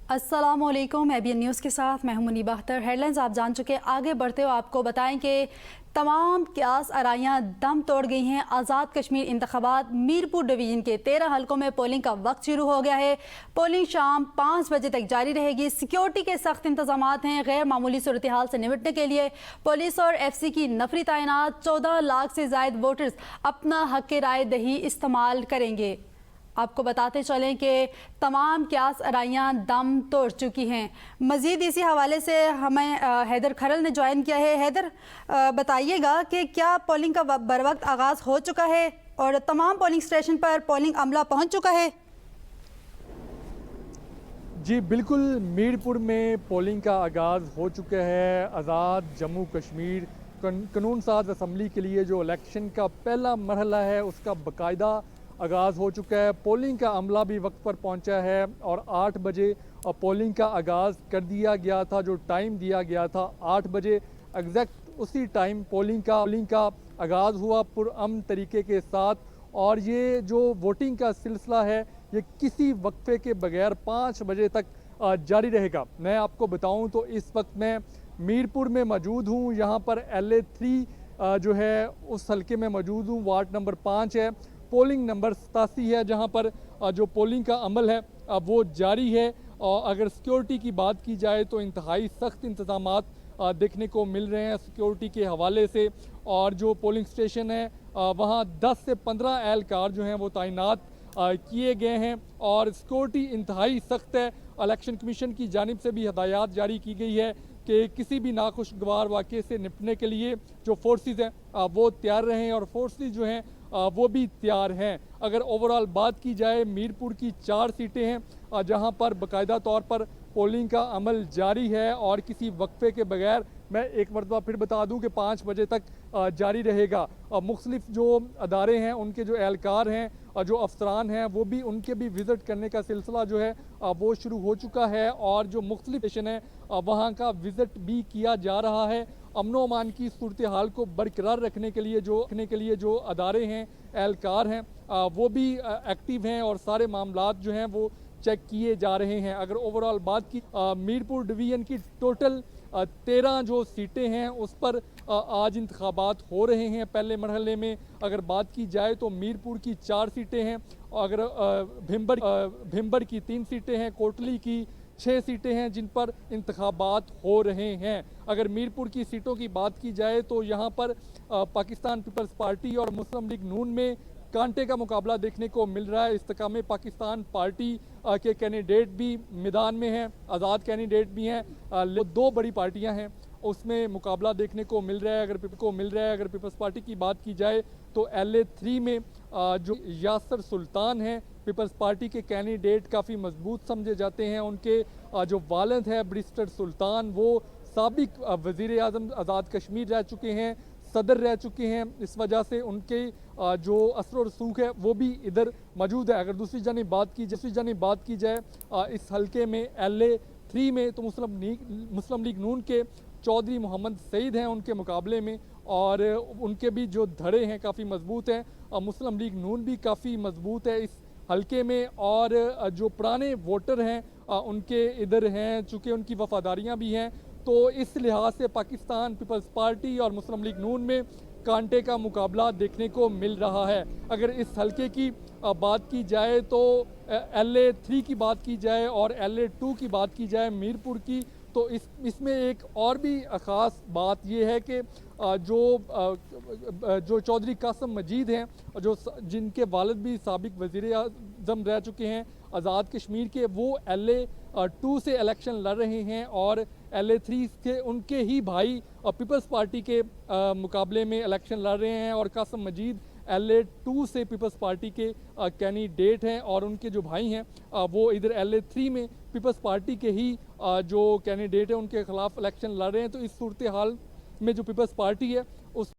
अस्सलामुअलैकुम। ABN news के साथ मैं हूं मुनीबा अख्तर। हेडलाइंस आप जान चुके। आगे बढ़ते हुए आपको बताएं कि तमाम क्यास आराइयाँ दम तोड़ गई हैं। आज़ाद कश्मीर इंतखाबात मीरपुर डिवीज़न के 13 हलकों में पोलिंग का वक्त शुरू हो गया है। पोलिंग शाम 5 बजे तक जारी रहेगी। सिक्योरिटी के सख्त इंतजाम हैं। गैर मामूली सूरत हाल से निपटने के लिए पुलिस और FC की नफरी तैनात। 14 लाख से जायद वोटर्स अपना हक राय दही इस्तेमाल करेंगे। आपको बताते चलें कि तमाम क्यास आराइयाँ दम तोड़ चुकी हैं। मज़ीद इसी हवाले से हमें हैदर खरल ने ज्वाइन किया है। हैदर, बताइएगा कि क्या पोलिंग का बर वक्त आगाज़ हो चुका है और तमाम पोलिंग स्टेशन पर पोलिंग अमला पहुंच चुका है? जी बिल्कुल, मीरपुर में पोलिंग का आगाज़ हो चुका है। आज़ाद जम्मू कश्मीर कानून साज असम्बली के लिए जो इलेक्शन का पहला मरहला है उसका बाकायदा आगाज़ हो चुका है। पोलिंग का अमला भी वक्त पर पहुंचा है और 8 बजे पोलिंग का आगाज़ कर दिया गया था। जो टाइम दिया गया था 8 बजे एग्जैक्ट उसी टाइम पोलिंग का आगाज़ हुआ पुरअमन तरीके के साथ। और ये जो वोटिंग का सिलसिला है ये किसी वक्फे के बगैर 5 बजे तक जारी रहेगा। मैं आपको बताऊं तो इस वक्त मैं मीरपुर में मौजूद हूं। यहाँ पर LA3 जो है उस हल्के में मौजूद हूँ। वार्ड नंबर 5 है, पोलिंग नंबर 87 है, जहाँ पर जो पोलिंग का अमल है वो जारी है। और अगर सिक्योरिटी की बात की जाए तो इंतहाई सख्त इंतजामात देखने को मिल रहे हैं सिक्योरिटी के हवाले से। और जो पोलिंग स्टेशन है वहाँ 10 से 15 एहलकार जो हैं वो तैनात किए गए हैं और सिक्योरिटी इंतहाई सख्त है। इलेक्शन कमीशन की जानिब से भी हदायत जारी की गई है कि किसी भी नाखुशगवार वाक़े से निपटने के लिए जो फोर्सेस हैं वो तैयार रहें और फोर्सेस जो हैं वो भी तैयार हैं। अगर ओवरऑल बात की जाए मीरपुर की 4 सीटें हैं जहां पर बाकायदा तौर पर पोलिंग का अमल जारी है और किसी वक्फे के बगैर मैं एक मरतबा फिर बता दूं कि 5 बजे तक जारी रहेगा। मुख्तलिफ जो अदारे हैं उनके जो एहलकार हैं और जो अफसरान हैं वो भी उनके भी विज़िट करने का सिलसिला जो है वो शुरू हो चुका है और जो मुख्तलिफ स्टेशन है वहाँ का विज़िट भी किया जा रहा है। अमनो अमान की सूरत हाल को बरकरार रखने के लिए जो अदारे हैं, एहलकार हैं वो भी एक्टिव हैं और सारे मामलात जो हैं वो चेक किए जा रहे हैं। अगर ओवरऑल बात की मीरपुर डिवीज़न की टोटल 13 जो सीटें हैं उस पर आज इंतखाबात हो रहे हैं। पहले मरहले में अगर बात की जाए तो मीरपुर की 4 सीटें हैं, अगर भिम्बर की 3 सीटें हैं, कोटली की 6 सीटें हैं जिन पर इंतखाबात हो रहे हैं। अगर मीरपुर की सीटों की बात की जाए तो यहाँ पर पाकिस्तान पीपल्स पार्टी और मुस्लिम लीग नून में कांटे का मुकाबला देखने को मिल रहा है। इस्तेकाम पाकिस्तान पार्टी के कैंडिडेट भी मैदान में हैं, आज़ाद कैंडिडेट भी हैं। दो बड़ी पार्टियां हैं उसमें मुकाबला देखने को मिल रहा है। अगर पीपल्स पार्टी की बात की जाए तो LA3 में जो यासर सुल्तान हैं पीपल्स पार्टी के कैंडिडेट काफ़ी मजबूत समझे जाते हैं। उनके जो वालिद है बैरिस्टर सुल्तान वो साबिक वज़ीर आज़म आज़ाद कश्मीर रह चुके हैं, सदर रह चुके हैं। इस वजह से उनके जो असर और रसूख है वो भी इधर मौजूद है। अगर दूसरी जानिब बात की जाए इस हल्के में LA3 में तो मुस्लिम लीग नून के चौधरी मोहम्मद सईद हैं उनके मुकाबले में और उनके भी जो धड़े हैं काफ़ी मजबूत हैं। मुस्लिम लीग नून भी काफ़ी मजबूत है इस हल्के में और जो पुराने वोटर हैं उनके इधर हैं, चूँकि उनकी वफादारियाँ भी हैं। तो इस लिहाज से पाकिस्तान पीपल्स पार्टी और मुस्लिम लीग नून में कांटे का मुकाबला देखने को मिल रहा है। अगर इस हल्के की बात की जाए तो LA3 की बात की जाए और LA2 की बात की जाए मीरपुर की तो इसमें एक और भी ख़ास बात यह है कि जो चौधरी कासिम मजीद हैं जिनके वालिद भी साबिक वज़ीर आज़म रह चुके हैं आज़ाद कश्मीर के, वो LA2 से इलेक्शन लड़ रहे हैं और LA3 के उनके ही भाई पीपल्स पार्टी के मुकाबले में इलेक्शन लड़ रहे हैं। और कासिम मजीद LA2 से पीपल्स पार्टी के कैंडिडेट हैं और उनके जो भाई हैं वो इधर LA3 में पीपल्स पार्टी के ही जो कैंडिडेट हैं उनके खिलाफ इलेक्शन लड़ रहे हैं। तो इस सूरत हाल में जो पीपल्स पार्टी है